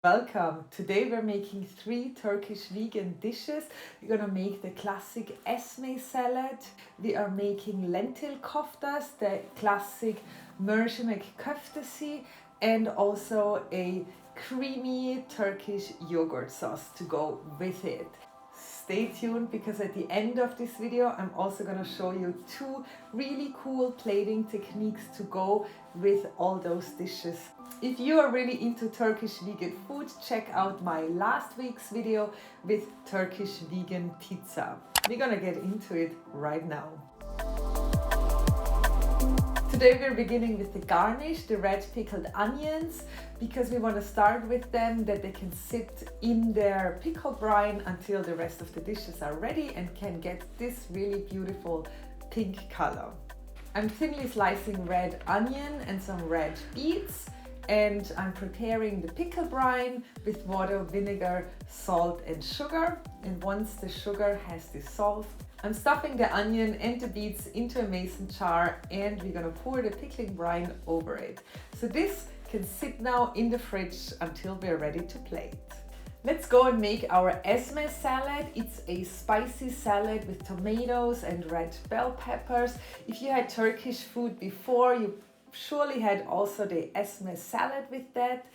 Welcome! Today we're making 3 Turkish vegan dishes. We're gonna make the classic Ezme salad. We are making lentil koftas, the classic Mercimek Köftesi, and also a creamy Turkish yogurt sauce to go with it. Stay tuned because at the end of this video I'm also going to show you 2 really cool plating techniques to go with all those dishes. If you are really into Turkish vegan food, check out my last week's video with Turkish vegan pizza. We're gonna get into it right now. Today we're beginning with the garnish, the red pickled onions, because we want to start with them that they can sit in their pickle brine until the rest of the dishes are ready and can get this really beautiful pink color. I'm thinly slicing red onion and some red beets, and I'm preparing the pickle brine with water, vinegar, salt and sugar. And once the sugar has dissolved, I'm stuffing the onion and the beets into a mason jar, and we're gonna pour the pickling brine over it. So this can sit now in the fridge until we're ready to plate. Let's go and make our Ezme salad. It's a spicy salad with tomatoes and red bell peppers. If you had Turkish food before, you surely had also the Ezme salad with that.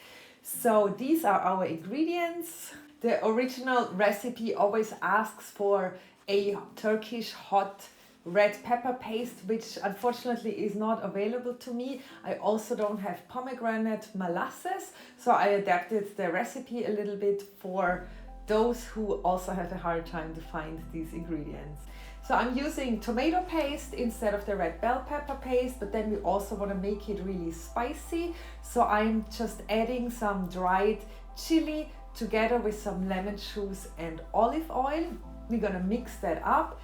So these are our ingredients. The original recipe always asks for a Turkish hot red pepper paste, which unfortunately is not available to me. I also don't have pomegranate molasses, so I adapted the recipe a little bit for those who also have a hard time to find these ingredients. So I'm using tomato paste instead of the red bell pepper paste, but then we also want to make it really spicy. So I'm just adding some dried chili together with some lemon juice and olive oil. We're gonna mix that up.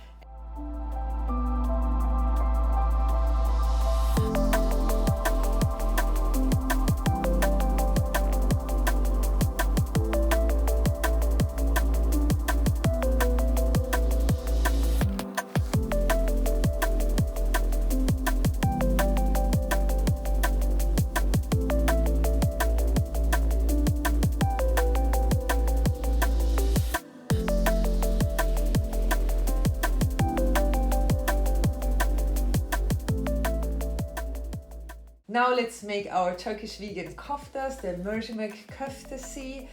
Now let's make our Turkish vegan koftas, the Mercimek Köftesi.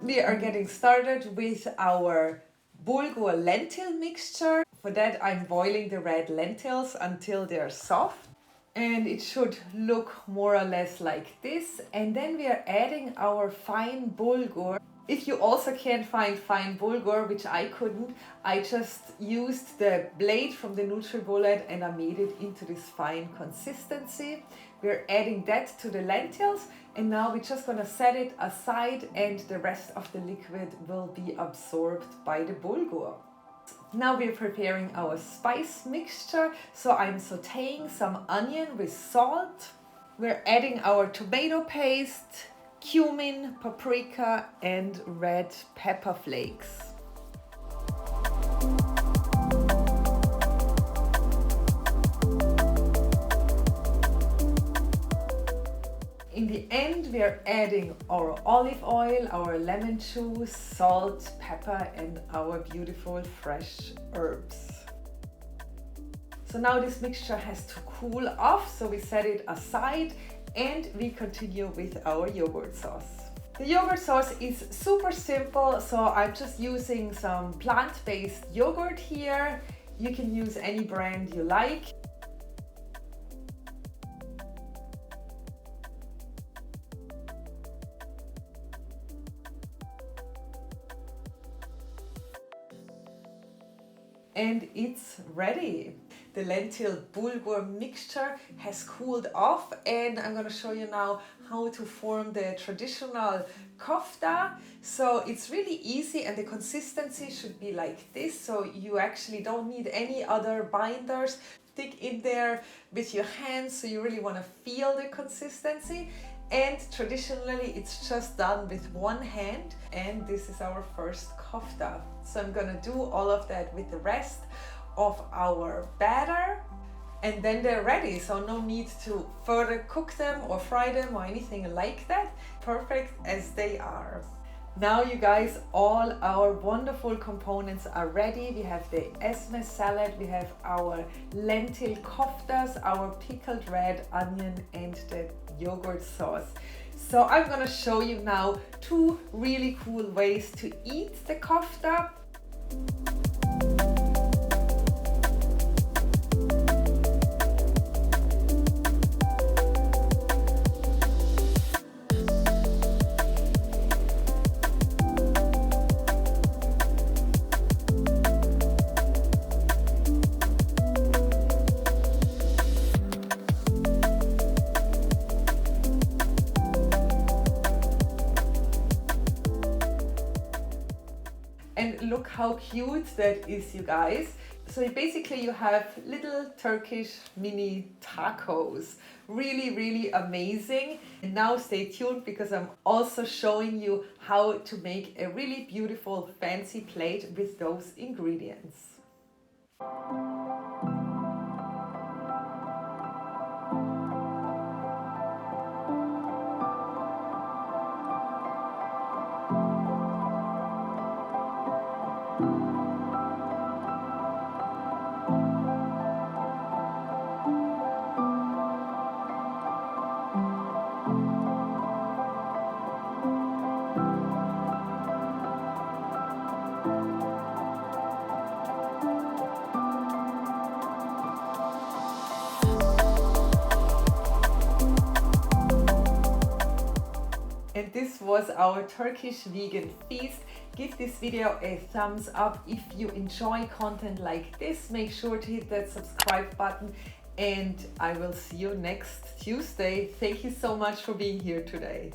We are getting started with our bulgur lentil mixture. For that I'm boiling the red lentils until they're soft, and it should look more or less like this. And then we are adding our fine bulgur. If you also can't find fine bulgur, which I couldn't, I just used the blade from the NutriBullet and I made it into this fine consistency. We're adding that to the lentils, and now we're just gonna set it aside and the rest of the liquid will be absorbed by the bulgur. Now we're preparing our spice mixture. So I'm sauteing some onion with salt. We're adding our tomato paste, cumin, paprika and red pepper flakes. In the end, we are adding our olive oil, our lemon juice, salt, pepper and our beautiful fresh herbs. So now this mixture has to cool off, so we set it aside and we continue with our yogurt sauce. The yogurt sauce is super simple, so I'm just using some plant-based yogurt here. You can use any brand you like. And it's ready. The lentil bulgur mixture has cooled off, and I'm going to show you now how to form the traditional kofta. So it's really easy and the consistency should be like this, so you actually don't need any other binders. stick in there with your hands, so you really want to feel the consistency. And traditionally it's just done with one hand, and this is our first kofta. So I'm gonna do all of that with the rest of our batter, and then they're ready, so no need to further cook them or fry them or anything like that. Perfect as they are. Now you guys, all our wonderful components are ready. We have the Ezme salad, we have our lentil koftas, our pickled red onion, and the yogurt sauce. So I'm gonna show you now 2 really cool ways to eat the kofta. And look how cute that is, you guys. So basically you have little Turkish mini tacos. Really, really amazing. And now stay tuned, because I'm also showing you how to make a really beautiful fancy plate with those ingredients. And this was our Turkish vegan feast. Give this video a thumbs up if you enjoy content like this. Make sure to hit that subscribe button, and I will see you next Tuesday. Thank you so much for being here today.